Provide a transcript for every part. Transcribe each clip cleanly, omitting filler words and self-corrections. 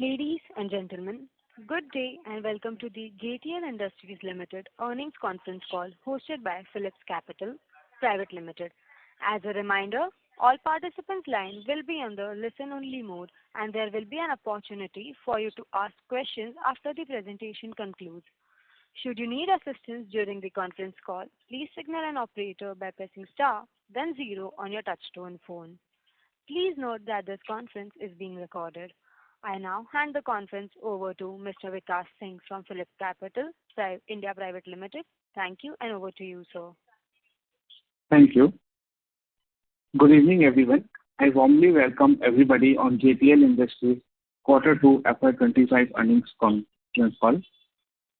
Ladies and gentlemen, good day and welcome to the JTL Industries Limited earnings conference call hosted by Philips Capital Private Limited. As a reminder, all participants' lines will be under listen-only mode and there will be an opportunity for you to ask questions after the presentation concludes. Should you need assistance during the conference call, please signal an operator by pressing star, then zero on your touchtone phone. Please note that this conference is being recorded. I now hand the conference over to Mr. Vikas Singh from Philips Capital India Private Limited. Thank you, and over to you, sir. Thank you. Good evening, everyone. I warmly welcome everybody on JTL Industries Q2 FY25 earnings conference call.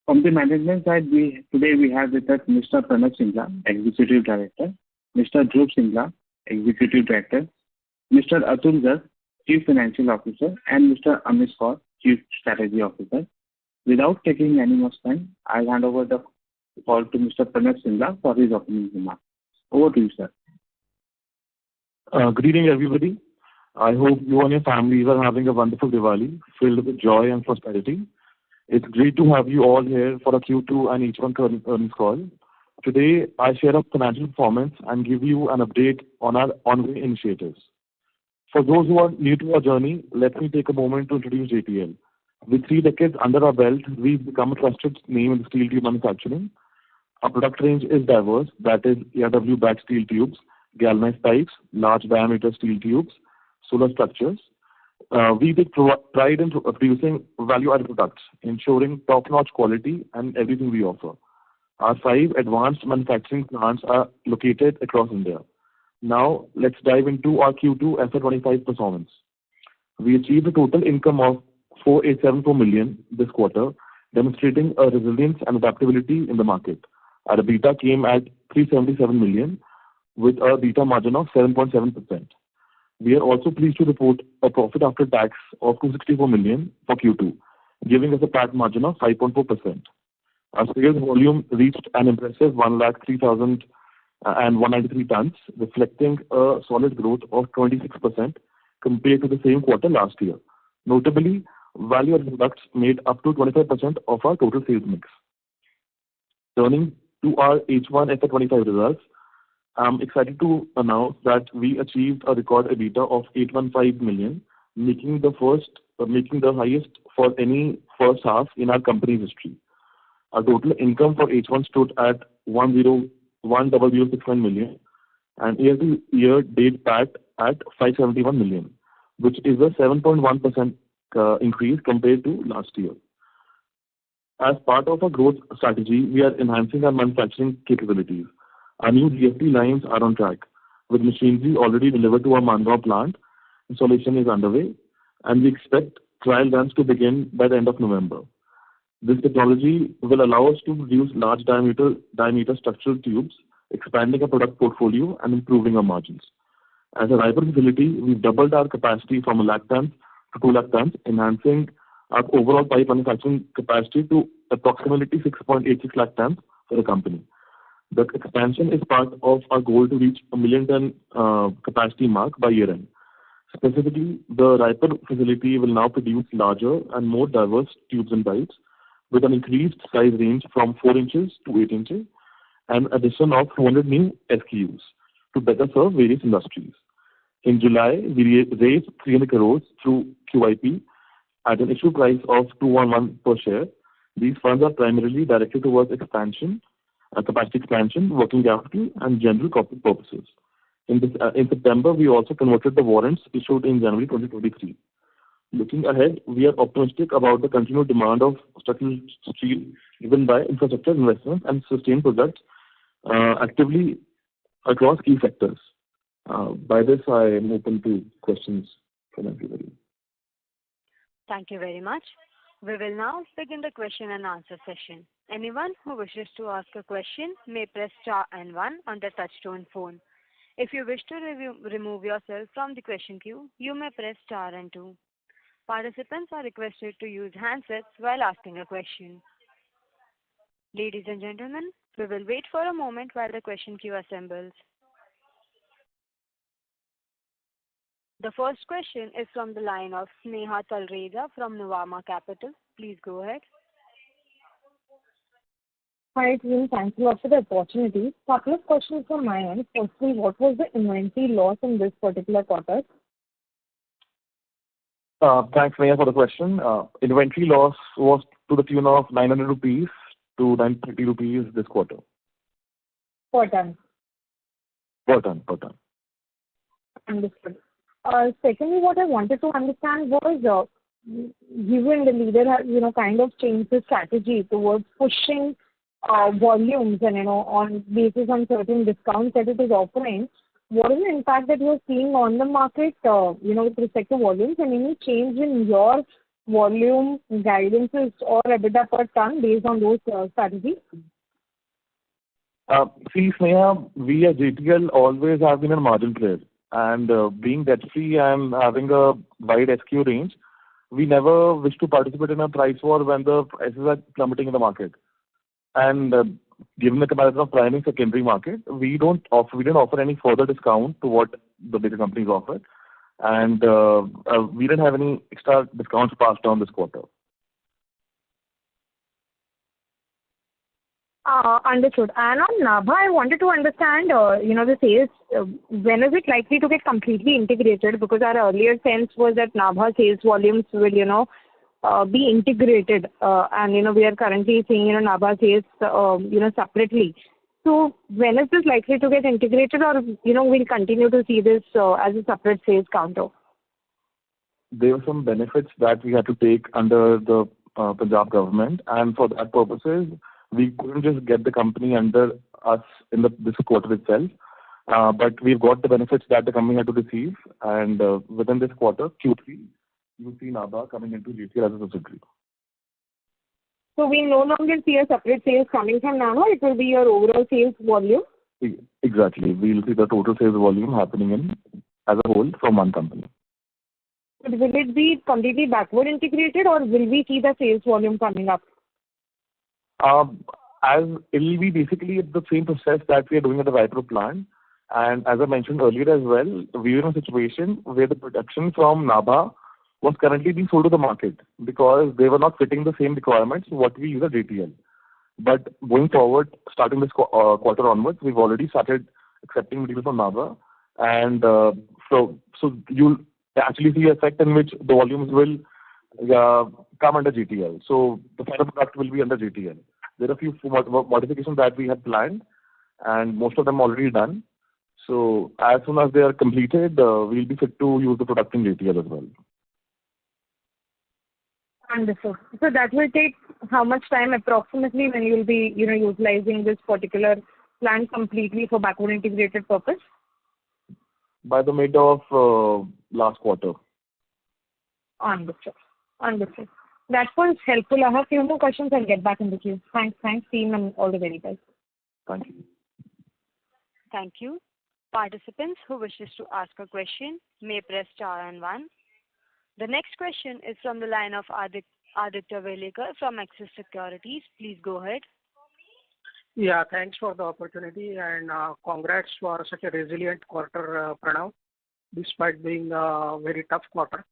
From the management side, today we have with us Mr. Pranav Singla, Executive Director, Mr. Dhruv Singla, Executive Director, Mr. Atul Garg, Chief Financial Officer, and Mr. Amit Kaur, Chief Strategy Officer. Without taking any more time, I'll hand over the call to Mr. Pranav Singla for his opening remarks. Over to you, sir. Good evening, everybody. I hope you and your families are having a wonderful Diwali filled with joy and prosperity. It's great to have you all here for a Q2 and H1 earnings call. Today, I share our financial performance and give you an update on our ongoing initiatives. For those who are new to our journey, let me take a moment to introduce JTL. With 3 decades under our belt, we've become a trusted name in steel tube manufacturing. Our product range is diverse, that is ARW-backed steel tubes, galvanized pipes, large diameter steel tubes, solar structures. We take pride in producing value-added products, ensuring top-notch quality and everything we offer. Our 5 advanced manufacturing plants are located across India. Now, let's dive into our Q2 FY25 performance. We achieved a total income of 4874 million this quarter, demonstrating a resilience and adaptability in the market. Our EBITDA came at 377 million, with a EBITDA margin of 7.7%. We are also pleased to report a profit after tax of 264 million for Q2, giving us a PAT margin of 5.4%. Our sales volume reached an impressive 103,193 tons, reflecting a solid growth of 26% compared to the same quarter last year. Notably, value-added products made up to 25% of our total sales mix. Turning to our H1 FY25 results, I'm excited to announce that we achieved a record EBITDA of 815 million, making the highest for any first half in our company's history. Our total income for H1 stood at 1,069 million, and year-to-year date PAT at 571 million, which is a 7.1% increase compared to last year. As part of our growth strategy, we are enhancing our manufacturing capabilities. Our new DFT lines are on track, with machinery already delivered to our Mangaon plant. Installation is underway, and we expect trial runs to begin by the end of November. This technology will allow us to produce large diameter structural tubes, expanding our product portfolio and improving our margins. As a Raipur facility, we've doubled our capacity from 1 lakh tons to 2 lakh tons, enhancing our overall pipe manufacturing capacity to approximately 6.86 lakh tons for the company. The expansion is part of our goal to reach a 1 million ton capacity mark by year end. Specifically, the Raipur facility will now produce larger and more diverse tubes and pipes, with an increased size range from 4 inches to 8 inches, and addition of 200 new SKUs to better serve various industries. In July, we raised 300 crores through QIP at an issue price of 211 per share. These funds are primarily directed towards capacity expansion, working capital, and general corporate purposes. In September, we also converted the warrants issued in January 2023. Looking ahead, we are optimistic about the continued demand of structural steel driven by infrastructure investments and sustained products actively across key sectors. By this, I am open to questions from everybody. Thank you very much. We will now begin the question and answer session. Anyone who wishes to ask a question may press star and 1 on the touchtone phone. If you wish to remove yourself from the question queue, you may press star and 2. Participants are requested to use handsets while asking a question. Ladies and gentlemen, we will wait for a moment while the question queue assembles. The first question is from the line of Sneha Talreja from Nuvama Capital. Please go ahead. Hi, team. Thanks a lot for the opportunity. Couple of questions from my end. Firstly, what was the inventory loss in this particular quarter? Thanks, Neha, for the question. Inventory loss was to the tune of 900 rupees to 930 rupees this quarter. Per ton. Per ton. Understood. Secondly, what I wanted to understand was, you and the leader have, kind of changed the strategy towards pushing volumes and, on basis on certain discounts that it is offering. What is the impact that you're seeing on the market, with respect to volumes, and any change in your volume guidances or EBITDA per ton based on those strategies? See, Sneha, we at JTL always have been a margin player. And being debt-free and having a wide SKU range, we never wish to participate in a price war when the prices are plummeting in the market. And given the comparison of primary and secondary market, we didn't offer any further discount to what the bigger companies offered. And we didn't have any extra discounts passed on this quarter. Understood. And on Nabha, I wanted to understand, the sales, when is it likely to get completely integrated? Because our earlier sense was that Nabha sales volumes will, be integrated. And, we are currently seeing, Nabha sales, separately. So when is this likely to get integrated, or, we'll continue to see this as a separate sales counter? There were some benefits that we had to take under the Punjab government. And for that purposes, we couldn't just get the company under us in this quarter itself, but we've got the benefits that the company had to receive. And within this quarter, Q3, you'll see Nabha coming into JTL as a subsidiary. So we no longer see a separate sales coming from Nabha. It will be your overall sales volume? Exactly. We'll see the total sales volume happening in as a whole from one company. But will it be completely backward integrated, or will we see the sales volume coming up? As it will be basically the same process that we are doing at the Raipur plant. And as I mentioned earlier as well, we are in a situation where the production from Nabha was currently being sold to the market because they were not fitting the same requirements what we use at JTL. But going forward, starting this quarter onwards, we've already started accepting material from Nabha. And so you'll actually see an effect in which the volumes will come under JTL. So the final product will be under JTL. There are a few modifications that we had planned, and most of them already done. So as soon as they are completed, we'll be fit to use the product in JTL as well. Understood. So that will take how much time approximately when you will be, utilizing this particular plant completely for backward integrated purpose? By the mid of last quarter. Understood. That was helpful. I have a few more questions. I'll get back in the queue. Thanks, team, and all the very best. Thank you. Thank you. Participants who wishes to ask a question may press star and 1. The next question is from the line of Aditya Welekar from Axis Securities. Please go ahead. Yeah, thanks for the opportunity, and congrats for such a resilient quarter, Pranav, despite being a very tough quarter.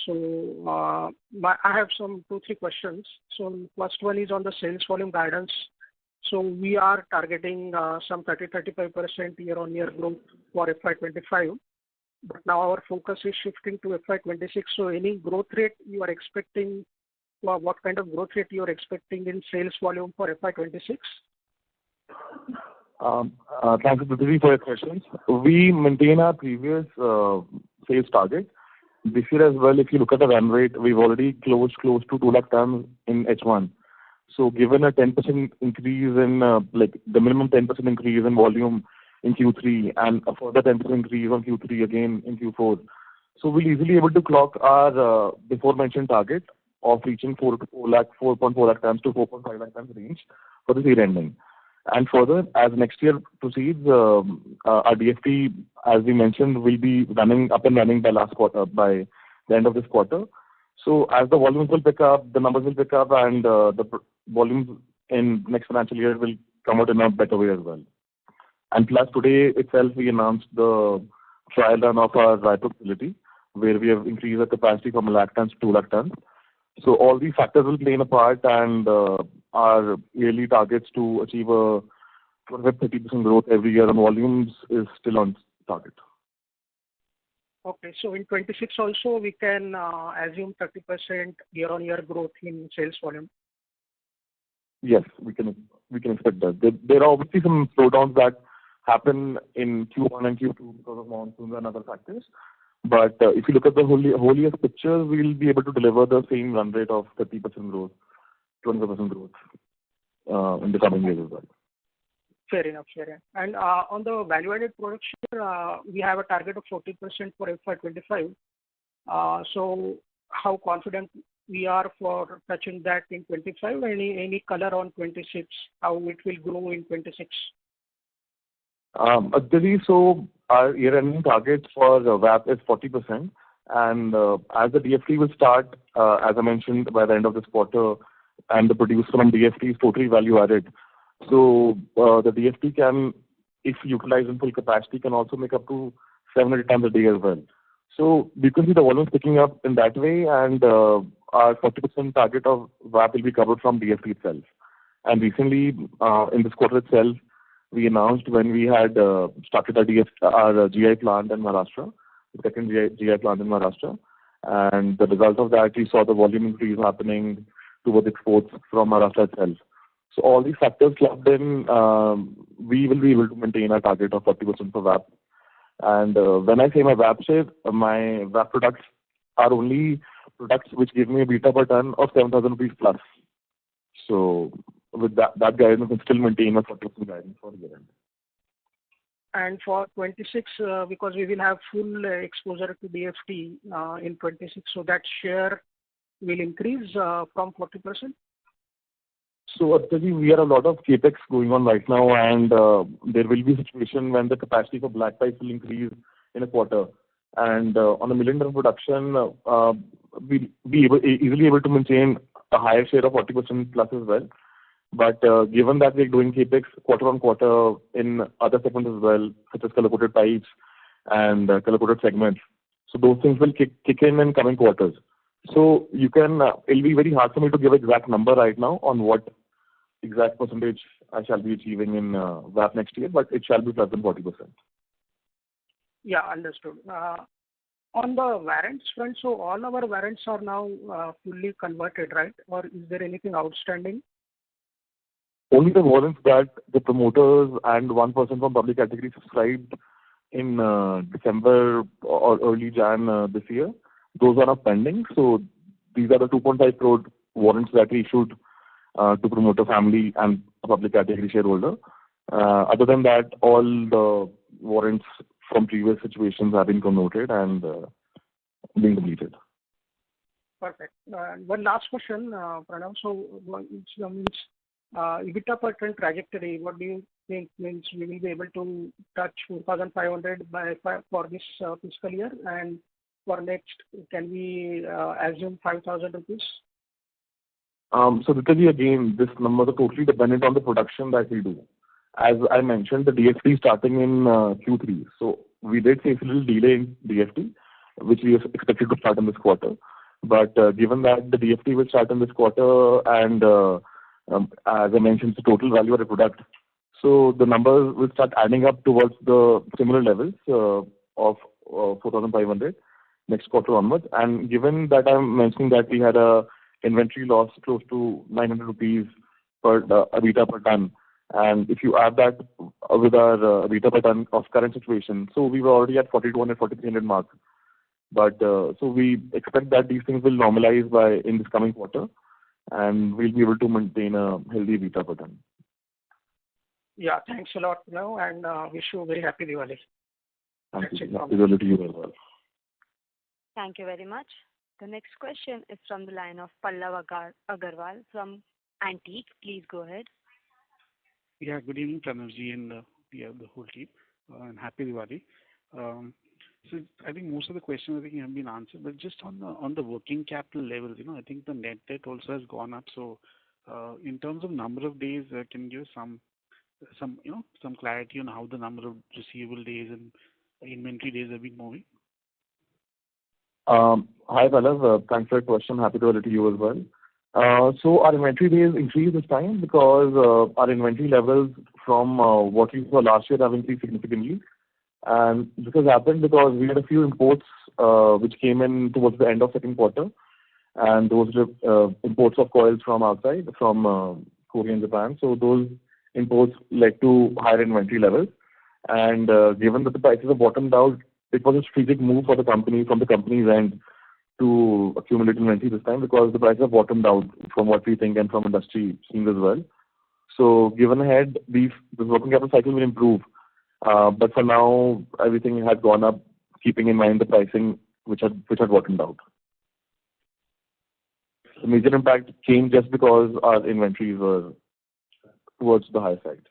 So I have some 2-3 questions. So first one is on the sales volume guidance. So we are targeting some 30-35% year-on-year growth for FY25. But now our focus is shifting to FY26. So any growth rate you are expecting, what kind of growth rate you are expecting in sales volume for FY26? Thank you, Prithvi, for your questions. We maintain our previous sales target. This year as well, if you look at the run rate, we've already closed close to 2 lakh tons in H1. So given a 10% increase in, the minimum 10% increase in volume in Q3 and a further 10% increase on Q3 again in Q4, so we'll easily able to clock our before mentioned target of reaching 4.4 lakh tons to 4.5 lakh tons range for this year ending. And further, as next year proceeds, our DFT, as we mentioned, will be up and running by the end of this quarter. So as the volumes will pick up, the numbers will pick up, and the volumes in next financial year will come out in a better way as well. And plus, today itself, we announced the trial run of our Raipur facility. where we have increased the capacity from 1 lakh tons to 2 lakh tons. So all these factors will play in a part, and our yearly targets to achieve a 25-30% growth every year on volumes is still on target. Okay. So in 26 also, we can assume 30% year-on-year growth in sales volume. Yes, we can expect that. There are obviously some slowdowns that happen in Q1 and Q2 because of monsoons and other factors. But if you look at the whole year's picture, we will be able to deliver the same run rate of 30% growth, 25% growth in the coming years as well. Fair enough. And on the value-added production, we have a target of 40% for FY25. So how confident we are for touching that in 25? Any color on 26, how it will grow in 26? Actually, so our year-ending target for VAP is 40%. And as the DFT will start, as I mentioned, by the end of this quarter, and the produce from DFT is totally value-added. So the DFT can, if utilized in full capacity, can also make up to 700 tons a day as well. So we can see the volumes picking up in that way, and our 40% target of VAP will be covered from DFT itself. And recently, in this quarter itself, we announced when we had started our GI plant in Maharashtra, the second GI plant in Maharashtra. And the result of that, we saw the volume increase happening towards exports from Maharashtra itself. So all these factors clubbed in, we will be able to maintain our target of 40% for VAP. And when I say my VAP share, my VAP products are only products which give me a beta per ton of 7,000 rupees plus. So with that guidance, I can still maintain my 40% guidance for the year end. And for 26, because we will have full exposure to DFT in 26, so that share will increase from 40%? So actually, we have a lot of capex going on right now, and there will be a situation when the capacity for black pipes will increase in a quarter. And on a million ton production, we'll be easily able to maintain a higher share of 40% plus as well. But given that we're doing capex quarter on quarter in other segments as well, such as color-coated pipes and color-coated segments, so those things will kick in coming quarters. So it'll be very hard for me to give an exact number right now on what exact percentage I shall be achieving in VAP next year, but it shall be plus than 40%. Yeah, understood. On the variants front, so all our variants are now fully converted, right? Or is there anything outstanding? Only the warrants that the promoters and one person from public category subscribed in December or early Jan this year, those are not pending. So these are the 2.5 crore warrants that we issued to promoter family and a public category shareholder. Other than that, all the warrants from previous situations have been converted and being completed. Perfect. One last question, Pranav. So EBITDA per ton trajectory, what do you think means we will be able to touch 4,500 for this fiscal year? And for next, can we assume 5,000 rupees? So Ritaji, again, this number is totally dependent on the production that we do. As I mentioned, the DFT starting in Q3. So we did face a little delay in DFT, which we expected to start in this quarter. But given that the DFT will start in this quarter and as I mentioned, the total value of the product, so the numbers will start adding up towards the similar levels of 4,500 next quarter onwards. And given that I'm mentioning that we had a inventory loss close to 900 rupees per EBITDA per ton, and if you add that with our EBITDA per ton of current situation, so we were already at 4,200, 4,300 mark. But so we expect that these things will normalize in this coming quarter, and we'll be able to maintain a healthy EBITDA per ton. Yeah, thanks a lot, Pranav, and wish you a very happy Diwali. Thank you. Happy Diwali to you as well. Thank you very much. The next question is from the line of Pallav Agarwal from Antique. Please go ahead. Yeah, good evening, Pranavji, and the whole team, and happy Diwali. So I think most of the questions have been answered, but just on the working capital levels, I think the net debt also has gone up. So in terms of number of days, can you give some clarity on how the number of receivable days and inventory days have been moving? Hi, Pallav. Thanks for your question. Happy to relate to you as well. So our inventory days increased this time because our inventory levels from what we saw last year have increased significantly. And this has happened because we had a few imports which came in towards the end of second quarter, and those were imports of coils from outside, from Korea and Japan. So those imports led to higher inventory levels. And given that the prices have bottomed out, it was a strategic move for the company, from the company's end, to accumulate inventory this time, because the prices have bottomed out from what we think and from industry seems as well. So given ahead, the working capital cycle will improve. But for now, everything had gone up, keeping in mind the pricing which had bottomed out. The major impact came just because our inventories were towards the higher side.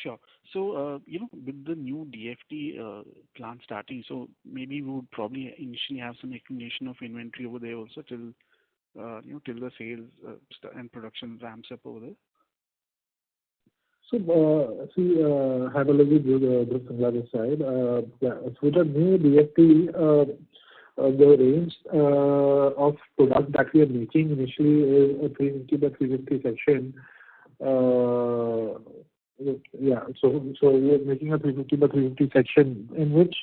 Sure. So, with the new DFT plant starting, so maybe we would probably initially have some accumulation of inventory over there also till, till the sales and production ramps up over there. So, have a look at the other side. Yeah, so the new DFT, the range of product that we are making initially is a 350 by 350 section. Yeah, so we are making a 350 by 350 section in which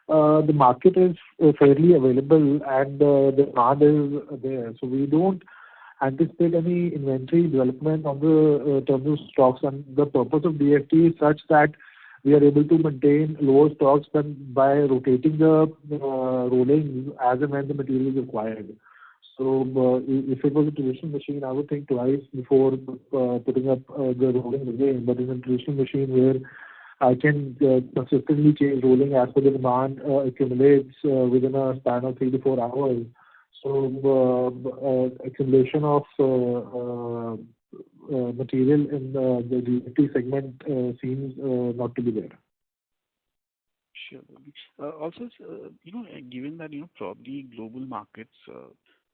the market is fairly available and the demand is there. So we don't anticipate any inventory development on the terms of stocks, and the purpose of DFT is such that we are able to maintain lower stocks by rotating the rolling as and when the material is required. So if it was a traditional machine, I would think twice before putting up the rolling again. But in a traditional machine where I can consistently change rolling as per the demand accumulates within a span of 3 to 4 hours. So accumulation of material in the DFT segment seems not to be there. Sure. Also, given that, probably global markets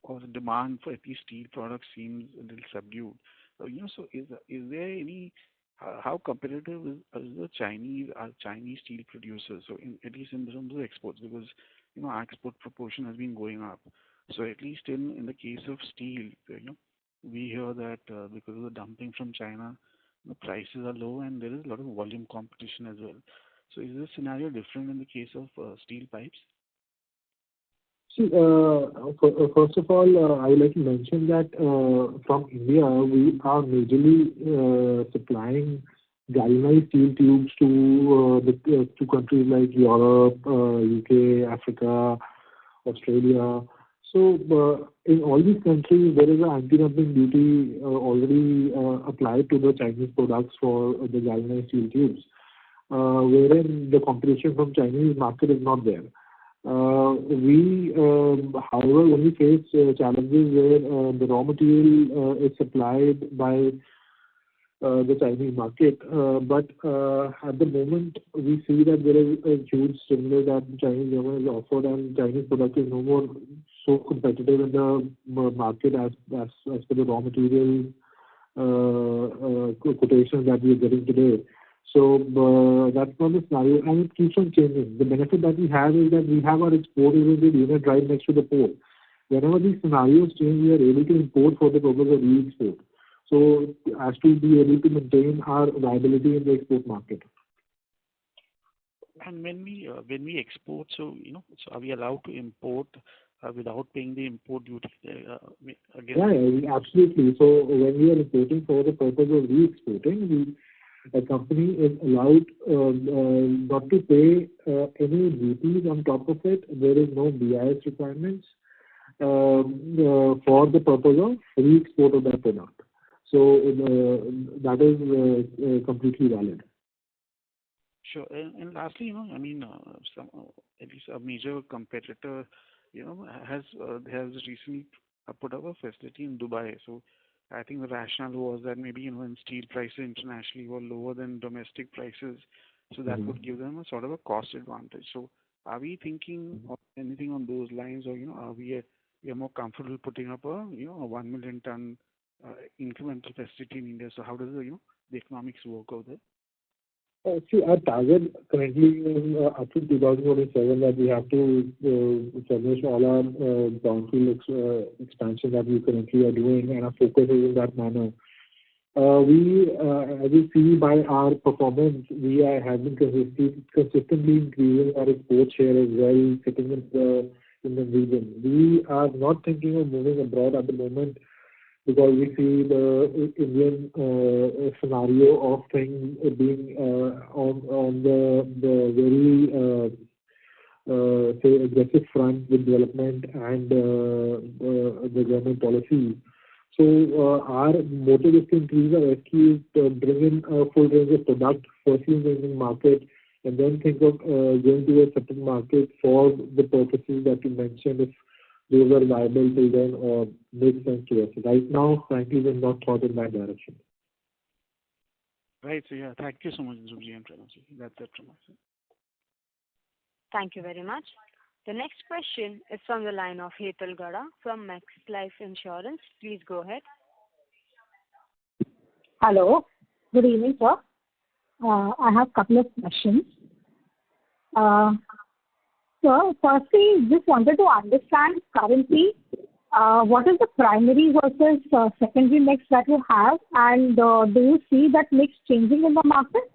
or the demand for at least steel products seems a little subdued. So is there any, how competitive is the Chinese steel producers? So at least in terms of exports, because, our export proportion has been going up. So at least in the case of steel, we hear that because of the dumping from China, the prices are low and there is a lot of volume competition as well. So is this scenario different in the case of steel pipes? See, first of all, I would like to mention that from India, we are majorly supplying galvanized steel tubes to countries like Europe, UK, Africa, Australia. So in all these countries, there is an anti-dumping duty already applied to the Chinese products for the galvanized steel tubes, wherein the competition from Chinese market is not there. However, when we face challenges where the raw material is supplied by the Chinese market, but at the moment we see that there is a huge stimulus that the Chinese government has offered, and Chinese product is no more so competitive in the market as per the raw material quotations that we are getting today. So that's not the scenario, and it keeps on changing. The benefit that we have is that we have our export-oriented unit right next to the port. Whenever these scenarios change, we are able to import for the purpose of re-export. So as to be able to maintain our viability in the export market. And when we export, so so are we allowed to import without paying the import duty again? Yeah, absolutely. So when we are importing for the purpose of re-exporting, a company is allowed not to pay any duties on top of it. There is no BIS requirements for the purpose of re-export of that product. So that is completely valid. Sure. And lastly, some at least a major competitor, has recently put up a facility in Dubai. So I think the rationale was that maybe when steel prices internationally were lower than domestic prices, so that would give them a sort of a cost advantage. So are we thinking of anything on those lines, or are we more comfortable putting up a 1 million ton incremental facility in India? So how does the economics work out there? See, our target currently is up to 2027 that we have to finish all our brownfield expansion that we currently are doing, and our focus is in that manner. As you see by our performance, we have been consistently increasing our export share as well, sitting in the region. We are not thinking of moving abroad at the moment because we see the Indian scenario of things being on the very say aggressive front with development and the government policy. So our motive is to increase our SKUs, bring in a full range of product, firstly in the Indian market, and then think of going to a certain market for the purposes that you mentioned, if those are viable till then or make sense to us. Right now, frankly, we're not thought in that direction. Right. So yeah, thank you so much, Zubji and Pranavji. That's it from my side. Thank you very much. The next question is from the line of Hetal Gada from Max Life Insurance. Please go ahead. Hello. Good evening, sir. I have a couple of questions. So firstly, just wanted to understand currently what is the primary versus secondary mix that you have, and do you see that mix changing in the market?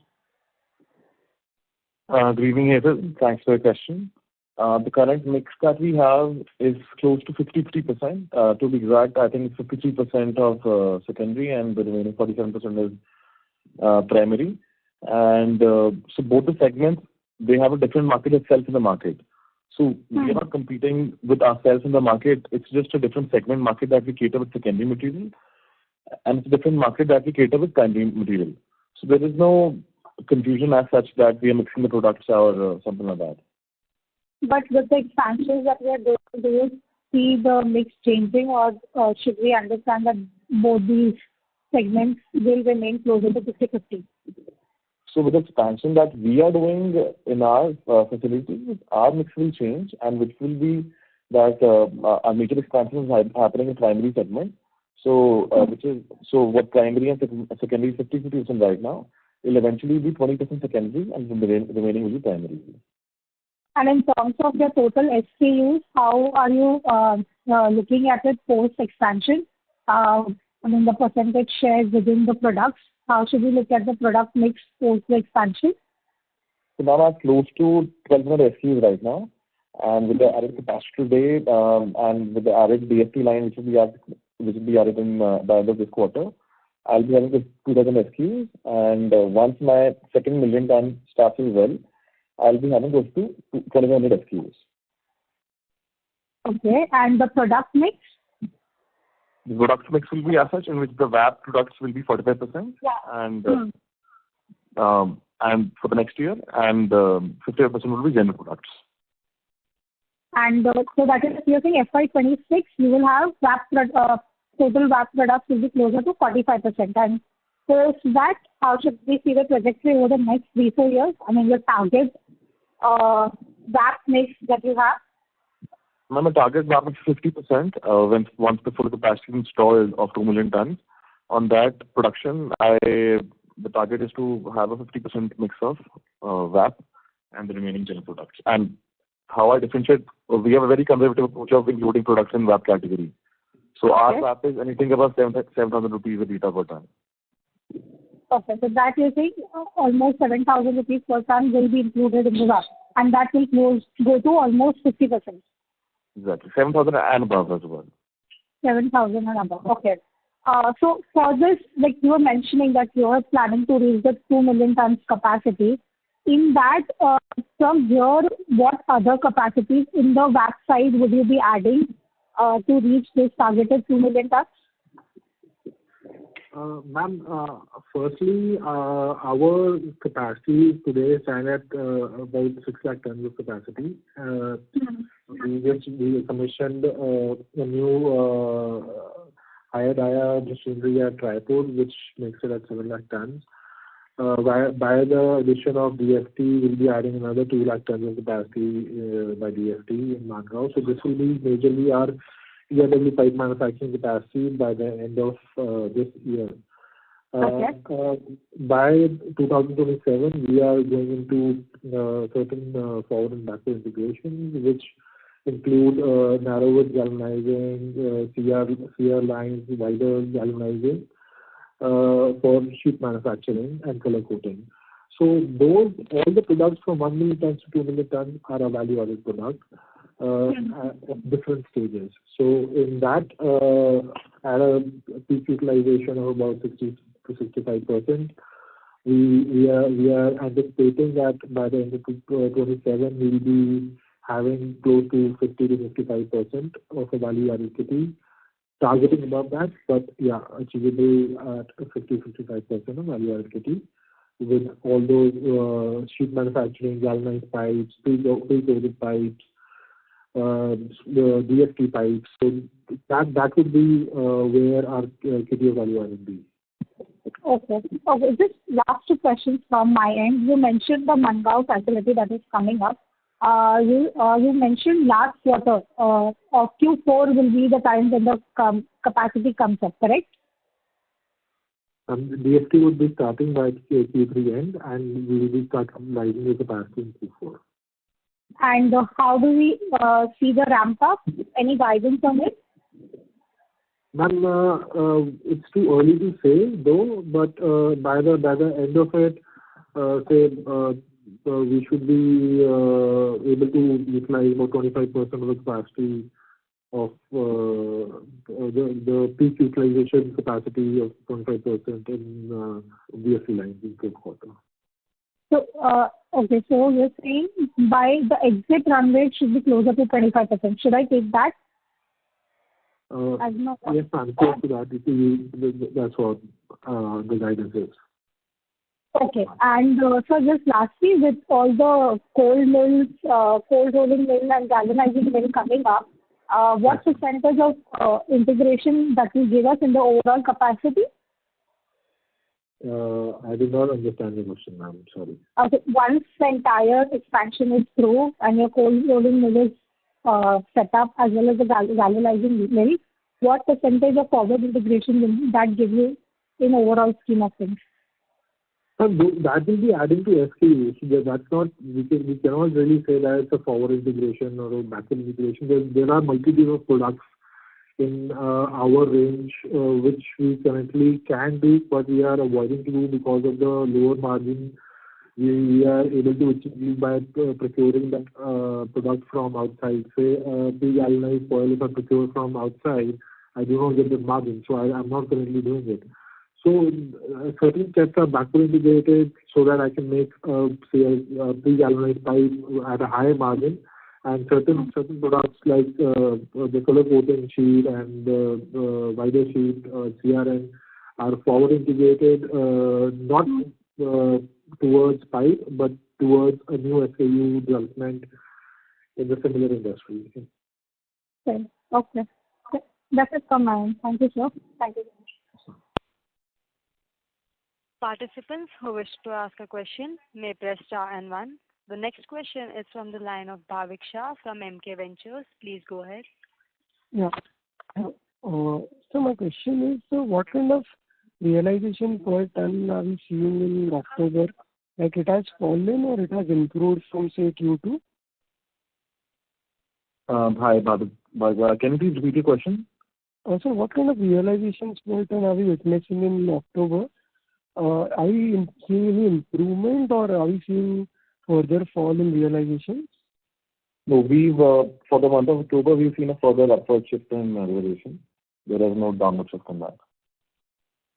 Good evening, Hetal. Thanks for your question. The current mix that we have is close to 53%. To be exact, I think it's 53% of secondary and the remaining 47% is primary. And so both the segments, they have a different market itself in the market. So we are not competing with ourselves in the market. It's just a different segment market that we cater with secondary material, and it's a different market that we cater with primary material. So there is no confusion as such that we are mixing the products or something like that. But with the expansions that we are doing, do you see the mix changing, or should we understand that both these segments will remain closer to 50/50? So with the expansion that we are doing in our facilities, our mix will change, and which will be that our major expansion is happening in primary segment. So what primary and secondary is 50/50% right now, will eventually be 20% secondary, and the remaining will be primary. And in terms of your total SKUs, how are you looking at it post-expansion? I mean, the percentage share within the products, how should we look at the product mix post-expansion? So now I'm close to 1,200 SKUs right now, and with the added capacity today, and with the added DFT line, which will be added in by end of this quarter, I'll be having the 2,000 SKUs, and once my second million ton starts as well, I'll be having close to 2,100 SKUs. Okay, and the product mix? The product mix will be as such, in which the VAP products will be 45%, and for the next year, and 55% will be general products. And so that is, you're saying FY26, you will have total VAP products will be closer to 45%. And post that, how should we see the trajectory over the next 3-4 years? I mean, your target VAP mix that you have? My target VAP is 50% once the full capacity installed of 2 million tons. On that production, the target is to have a 50% mix of VAP and the remaining general products. And how I differentiate, we have a very conservative approach of including products in VAP category. So our VAP is anything above 7,000 rupees a litre per ton. Okay, so that you think almost 7,000 rupees per ton will be included in the VAP, and that will go to almost 50%. Exactly, 7,000 and above as well. 7,000 and above, okay. So for this, like you were mentioning that you are planning to reach the 2 million tons capacity. In that, from here, what other capacities in the VAP side would you be adding to reach this targeted 2 million tons? Ma'am, firstly, our capacity today stands at about 6 lakh tons of capacity. We commissioned a new higher dia machinery at Raipur, which makes it at 7 lakh tons. By the addition of DFT, we'll be adding another 2 lakh tons of capacity by DFT in Mangaon. So this will be majorly our ERW pipe manufacturing capacity by the end of this year. By 2027, we are going into certain forward and backward integrations, which include narrower galvanizing, CR lines, wider galvanizing for sheet manufacturing and color coating. So all the products from 1 million tons to 2 million tons are a value-added product at different stages. So in that, at a peak utilization of about 60 to 65%, we are anticipating that by the end of 2027, we will be having close to 50 to 55% of a value-added kitty, targeting above that, but yeah, achievable at 50-55% of value-added kitty with all those sheet manufacturing, galvanized pipes, pre-coated pipes, the DFT pipes. So that would be where our kitty of value add would be. Okay. Just last two questions from my end. You mentioned the Mangaon facility that is coming up. You mentioned last quarter of Q4 will be the time when the capacity comes up, correct? DFT would be starting by Q3 end, and we will be starting lighting the capacity in Q4. And how do we see the ramp up? Any guidance on it? Ma'am, it's too early to say though, but by the end of it, we should be able to utilize about 25% of the capacity of the peak utilization capacity of 25% in DFT lines in third quarter. So, okay, so you're saying by the exit run rate should be closer to 25%. Should I take that? Yes, ma'am, close to that. That's what the guidance is. Okay. And so just lastly, with all the cold mills, cold rolling mill and galvanizing mill coming up, what percentage of integration that will give us in the overall capacity? I did not understand the question, ma'am. Sorry. Okay. Once the entire expansion is through and your cold rolling mill is set up as well as the galvanizing mill, what percentage of forward integration will that give you in overall scheme of things? That will be adding to SKUs. That's not, we cannot really say that it's a forward integration or a backward integration. There are multitude of products in our range which we currently can do, but we are avoiding to do because of the lower margin we are able to achieve by procuring that product from outside. Say, pre-galvanized foil, if I procure from outside, I do not get the margin, so I'm not currently doing it. So certain steps are backward integrated so that I can make, say, a pre-galvanized pipe at a higher margin, and certain products like the color coating sheet and the wider sheet, CRN, are forward integrated, not towards pipe, but towards a new SKU development in the similar industry. Okay. That's it from my end. Thank you, sir. Thank you. Participants who wish to ask a question may press star and one. The next question is from the line of Bhavik Shah from MK Ventures. Please go ahead. Yeah. So my question is, what kind of realization per ton are we seeing in October? Like it has fallen or it has improved from, say, Q2? Hi, Bhavik. Can you please repeat your question? Also, what kind of realizations per ton are we witnessing in October? Are we seeing any improvement or are we seeing further fall in realizations? No, for the month of October, we've seen a further upward shift in realization. There is no downward shift on that.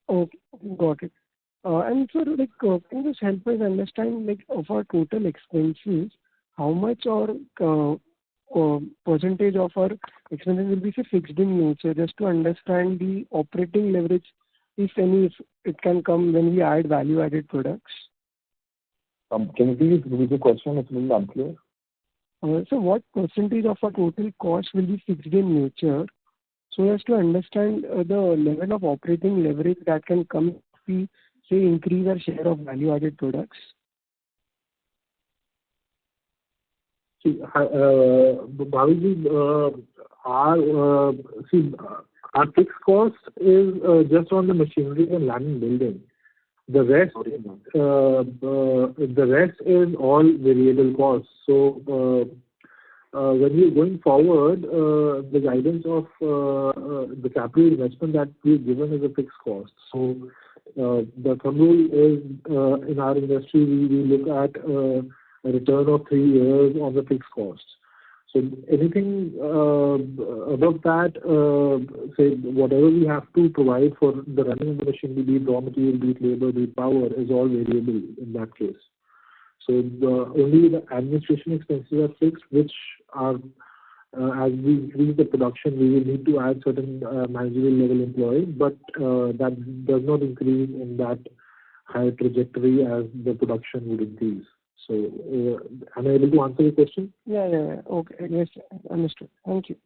Okay, got it. And so, like, can you just help us understand, like, of our total expenses, how much or percentage of our expenses will be, say, fixed in nature, just to understand the operating leverage, if any, if it can come when we add value-added products? Can you please repeat the question? It's a little unclear. So what percentage of our total cost will be fixed in nature, so as to understand the level of operating leverage that can come if we, say, increase our share of value-added products? Bhavik, Our fixed cost is just on the machinery and land and building. The rest is all variable costs. So when we're going forward, the guidance of the capital investment that we've given is a fixed cost. So the thumb rule is in our industry, we look at a return of 3 years on the fixed costs. So anything above that, say whatever we have to provide for the running of the machine, be it raw material, be it labor, be it power, is all variable in that case. So only the administration expenses are fixed, which are as we increase the production, we will need to add certain managerial level employees, but that does not increase in that high trajectory as the production would increase. So, am I able to answer your question? Yeah. Okay. Yes, understood. Thank you.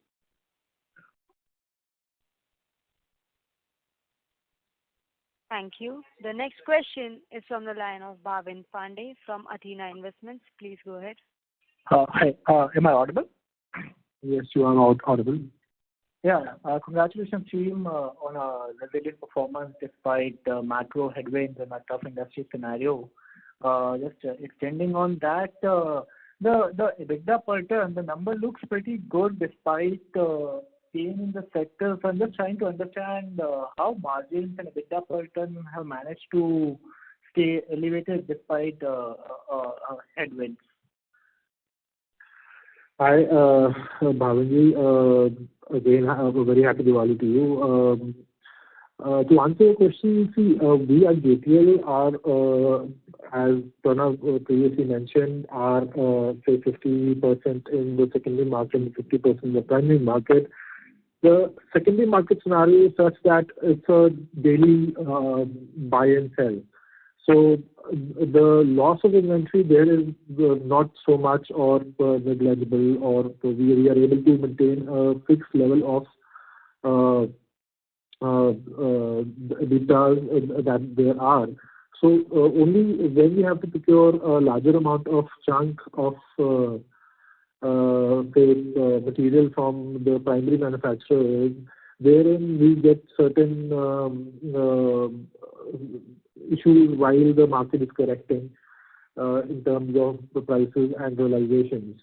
Thank you. The next question is from the line of Bhavin Pandey from Athena Investments. Please go ahead. Hi. Am I audible? Yes, you are audible. Yeah. Congratulations, team, on a resilient performance despite macro headwinds and a tough industry scenario. Just extending on that, the EBITDA per ton, the number looks pretty good despite being in the sector. So I'm just trying to understand how margins and EBITDA per ton have managed to stay elevated despite headwinds. Hi, Bhavinji. Again, a very happy Diwali to you. To answer your question, see, we at JTL are, as Pranav previously mentioned, are say 50% in the secondary market and 50% in the primary market. The secondary market scenario is such that it's a daily buy and sell. So the loss of inventory there is not so much or negligible, or we are able to maintain a fixed level of EBITDA that there are. So only when we have to procure a larger amount of chunk of material from the primary manufacturers, wherein we get certain issues while the market is correcting in terms of the prices and realizations.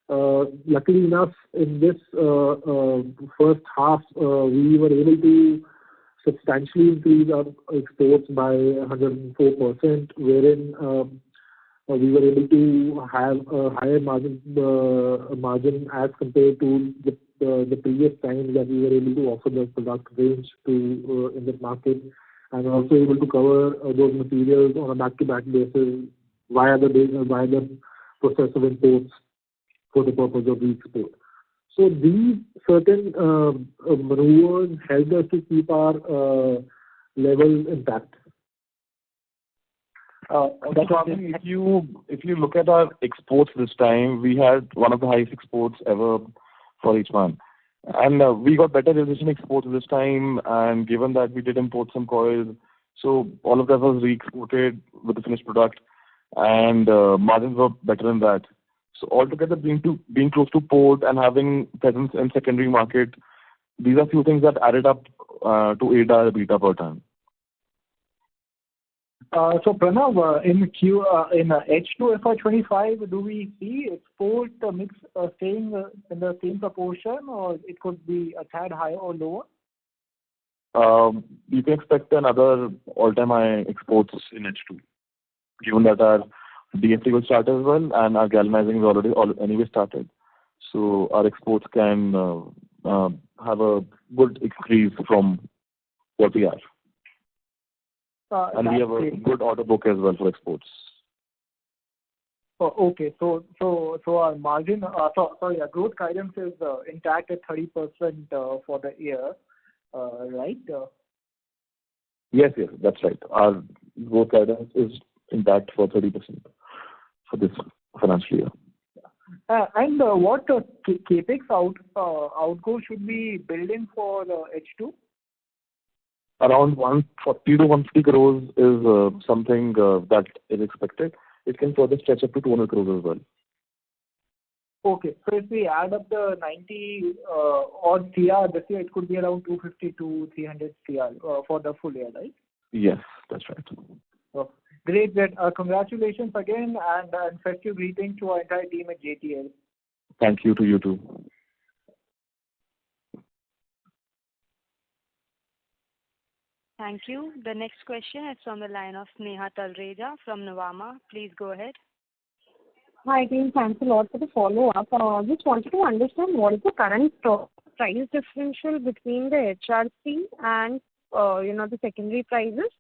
Luckily enough, in this first half, we were able to substantially increase our exports by 104%, wherein we were able to have a higher margin as compared to the previous times that we were able to offer the product range to in the market, and also able to cover those materials on a back-to-back basis via the process of imports for the purpose of re-export. So these certain maneuvers helped us to keep our levels intact. If you look at our exports this time, we had one of the highest exports ever for each month. And we got better realization exports this time, and given that we did import some coils, so all of that was re-exported with the finished product, and margins were better than that. So altogether, being close to port and having presence in secondary market, these are few things that added up to aid our EBITDA per ton. So Pranav, in H2 FY25, do we see export mix staying in the same proportion, or it could be a tad higher or lower? You can expect another all-time high exports in H2, given that our DFT will start as well, and our galvanizing is already anyway started. So our exports can have a good increase from what we are. And we have a good order book as well for exports. Oh, okay. So our margin, sorry, our growth guidance is intact at 30% for the year, right? Yes, that's right. Our growth guidance is intact for 30% for this financial year. And what capex outgo should we build in for H2? Around 140 to 150 crores is something that is expected. It can further stretch up to 200 crores as well. Okay. So if we add up the 90 odd CR this year, it could be around 250 to 300 CR for the full year, right? Yes, that's right. Oh, great. Congratulations again, and festive greetings to our entire team at JTL. Thank you to you too. Thank you. The next question is from the line of Sneha Talreja from Nuvama. Please go ahead. Hi, team. Thanks a lot for the follow-up. Just wanted to understand what is the current price differential between the HRC and, the secondary prices,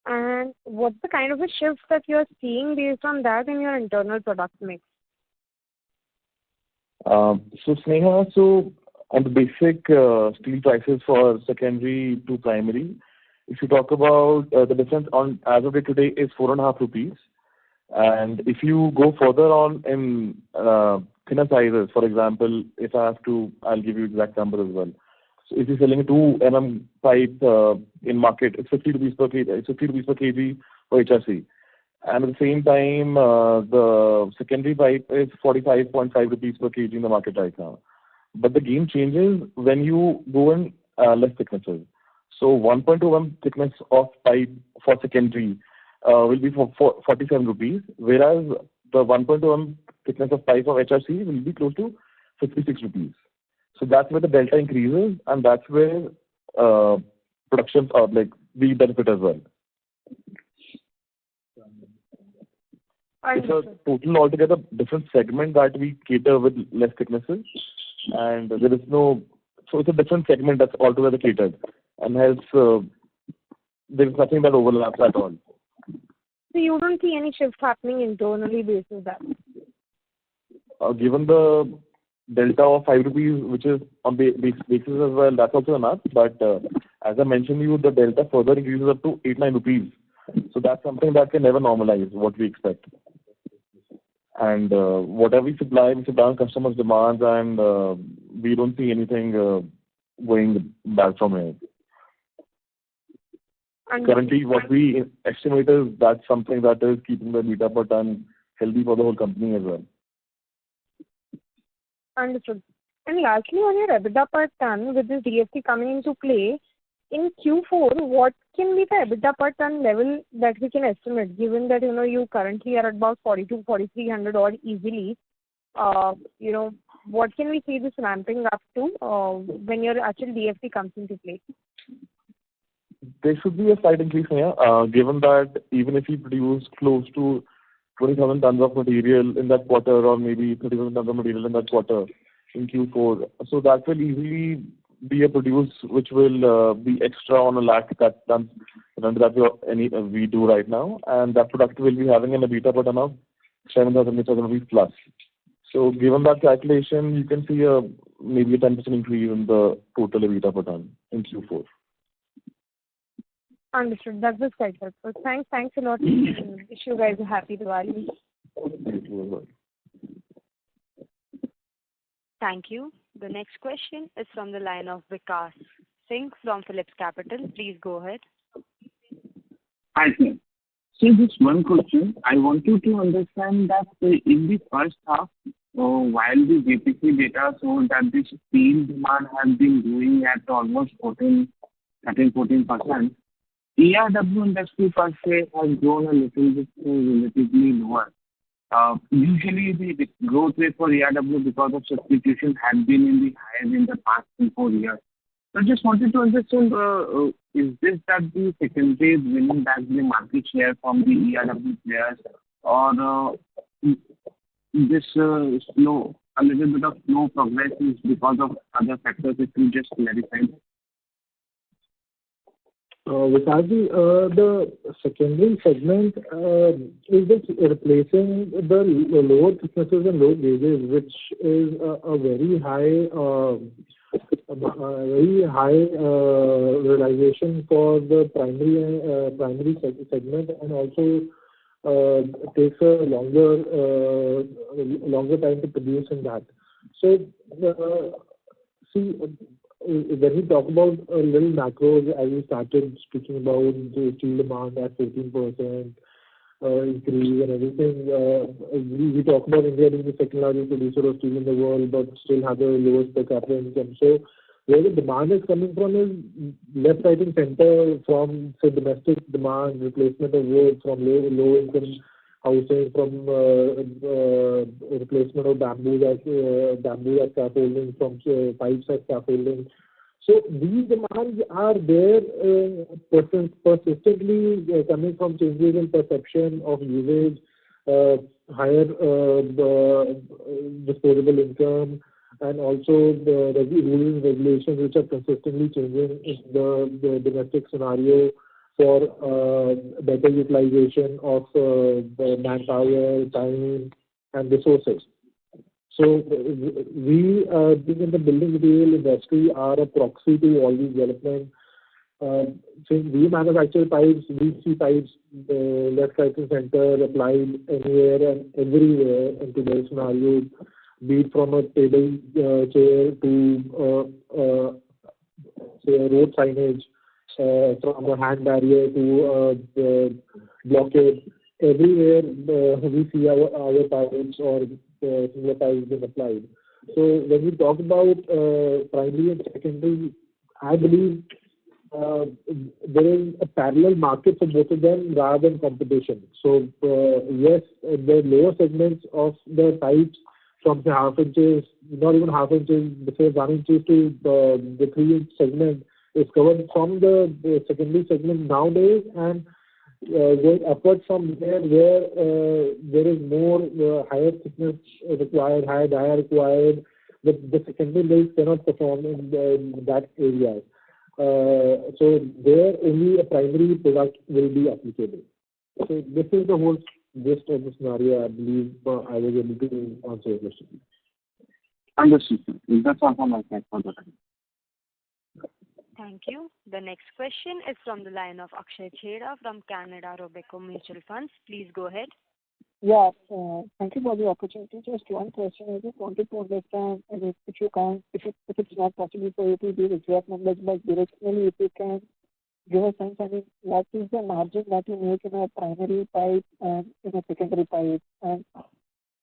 and what's the kind of a shift that you're seeing based on that in your internal product mix? So Sneha, on the basic steel prices for secondary to primary, if you talk about the difference on as of today is 4.5 rupees. And if you go further on in thinner sizes, for example, if I have to, I'll give you exact number as well. So if you're selling a 2 pipe in market, it's 50 rupees per kg. It's 50 rupees per kg for HRC. And at the same time, the secondary pipe is 45.5 rupees per kg in the market right now. But the game changes when you go in less thicknesses. So 1.2 thickness of pipe for secondary will be for 47 rupees, whereas the 1.2 thickness of pipe of HRC will be close to 56 rupees. So that's where the delta increases, and that's where productions are we benefit as well. It's a total altogether different segment that we cater with less thicknesses, and there is no, so it's a different segment that's altogether catered, and hence there is nothing that overlaps at all. So you don't see any shift happening internally based on that? Given the delta of 5 rupees, which is on basis as well, that's also enough. But as I mentioned to you, the delta further increases up to 8-9 rupees. So that's something that can never normalize what we expect. And whatever we supply on customers' demands, and we don't see anything going back from here. Currently, what we estimate is that's something that is keeping the EBITDA per ton healthy for the whole company as well. Understood. And lastly, on your EBITDA per ton, with this DFC coming into play, in Q4, what can be the EBITDA per ton level that we can estimate, given that, you currently are at about 4,300 odd easily? What can we see this ramping up to when your actual DFC comes into play? There should be a slight increase here, given that even if we produce close to 20,000 tons of material in that quarter, or maybe 30,000 tons of material in that quarter in Q4, so that will easily be a produce which will be extra on a lakh tons that we do right now, and that product will be having an EBITDA per ton of 7,000 rupees plus. So given that calculation, you can see maybe a 10% increase in the total EBITDA per ton in Q4. Understood. That was quite helpful. Thanks a lot. Wish you guys a happy Diwali. Thank you. The next question is from the line of Vikas Singh from Phillips Capital. Please go ahead. Hi, sir. So just one question. I want you to understand that in the first half, while the JPC data showed that the steel demand has been growing at almost 14%, ERW industry per se has grown a little bit relatively lower. Usually the growth rate for ERW because of substitution had been in the higher in the past 3-4 years. So I just wanted to understand, is this that the secondary is winning back the market share from the ERW players, or this a little bit of slow progress is because of other factors? If you just clarify. Vikash, the secondary segment is just replacing the lower thicknesses and low gauges, which is a very high realization for the primary segment, and also takes a longer time to produce in that. So when we talk about a little macros, as we started speaking about the steel demand at 14%, increase and everything. We talk about India being the second largest producer of steel in the world, but still have the lowest per capita income. So where the demand is coming from is left, right, and center from, say, domestic demand, replacement of wood from low income housing, from replacement of bamboo as scaffolding, from pipes as scaffolding. So these demands are there persistently coming from changes in perception of usage, higher disposable income, and also the rules and regulations which are consistently changing in the domestic scenario for better utilization of the manpower, time, and resources. So we, being in the building material industry, are a proxy to all these developments. Since we manufacture pipes, we see pipes left, right, and center applied anywhere and everywhere in today's scenario, be it from a table chair to say a road signage, from a hand barrier to blockade. Everywhere we see our pipes or similar pipes being applied. So when we talk about primary and secondary, I believe there is a parallel market for both of them rather than competition. So yes, the lower segments of the pipes from say half inches, not even half inches, say 1 inches to the 3-inch segment is covered from the secondary segment nowadays, and going upwards from there where there is more higher thickness required, higher dia required, the secondary mills cannot perform in that area. So there only a primary product will be applicable. So this is the whole gist of the scenario. I believe I was able to answer your question. Understood. That's all from my side for the time. Thank you. The next question is from the line of Akshay Chheda from Canada Robeco Mutual Funds. Please go ahead. Yeah, thank you for the opportunity. Just one question. I just wanted to understand if you can, if it's not possible for you to give exact numbers, but directionally, if you can give a sense, I mean, what is the margin that you make in a primary pipe and in a secondary pipe? And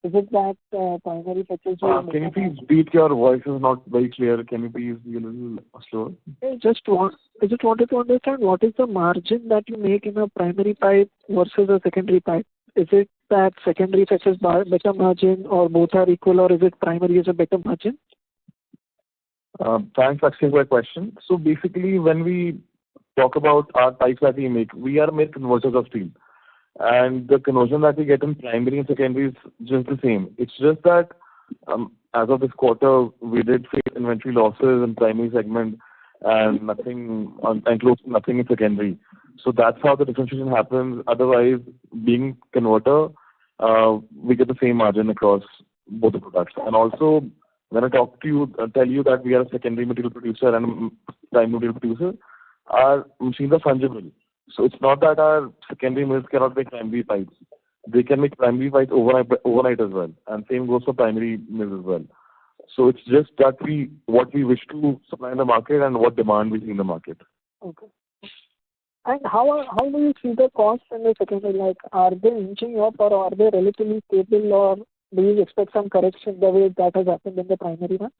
is it that primary fetches you? Can you please repeat? Your voice is not very clear. Can you please be a little slower? I just wanted to understand what is the margin that you make in a primary pipe versus a secondary pipe. Is it that secondary fetches better margin, or both are equal, or is it primary is a better margin? Thanks, Akshay, for your question. So basically, when we talk about our pipes that we make, we are made converters of steel. And the conversion that we get in primary and secondary is just the same. It's just that as of this quarter, we did face inventory losses in primary segment and nothing in secondary. So that's how the differentiation happens. Otherwise, being converter, we get the same margin across both the products. And also, when I talk to you, tell you that we are a secondary material producer and primary material producer, our machines are fungible. So it's not that our secondary mills cannot make primary pipes. They can make primary pipes overnight as well. And same goes for primary mills as well. So it's just that what we wish to supply in the market and what demand we see in the market. Okay. And how do you see the costs in the secondary? Like, are they inching up, or are they relatively stable, or do you expect some correction the way that has happened in the primary one?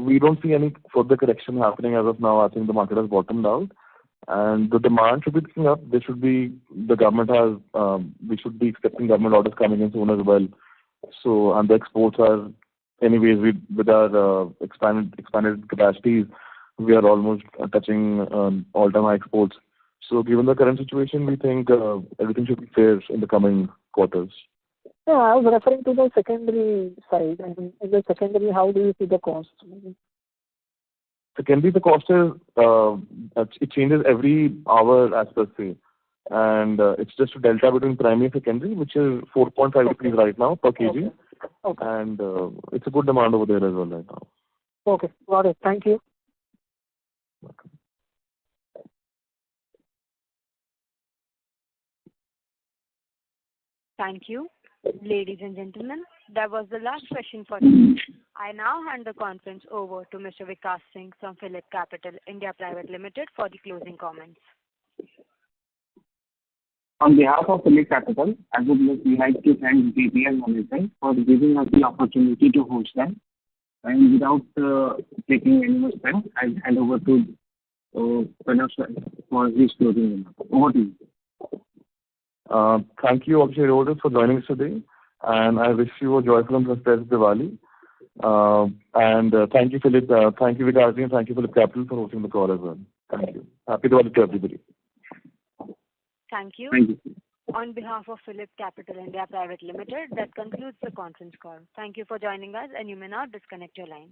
We don't see any further correction happening as of now. I think the market has bottomed out. And the demand should be picking up. We should be expecting government orders coming in soon as well. So, and the exports are, anyways, with our expanded capacities, we are almost touching all-time high exports. So, given the current situation, we think everything should be fair in the coming quarters. Yeah, I was referring to the secondary side. I mean, in the secondary, how do you see the cost? Secondary, the cost is, it changes every hour as per se. And it's just a delta between primary and secondary, which is 4.5 rupees right now per kg. Okay. And it's a good demand over there as well right now. Okay, got it. Thank you. Welcome. Thank you. Ladies and gentlemen, that was the last question for today. I now hand the conference over to Mr. Vikas Singh from Phillip Capital India Private Limited for the closing comments. On behalf of Phillip Capital, I would like to thank JTL management for giving us the opportunity to host them. And without taking any more time, I'll hand over to Pranav sir for his closing remarks. Over to you. Thank you all shareholders for joining us today, and I wish you a joyful and prosperous Diwali. Thank you, Philip. Thank you, Vikarji, and thank you, Philip Capital, for hosting the call as well. Thank you. Happy Diwali to everybody. Thank you. Thank you. On behalf of Phillip Capital India Private Limited, that concludes the conference call. Thank you for joining us, and you may now disconnect your line.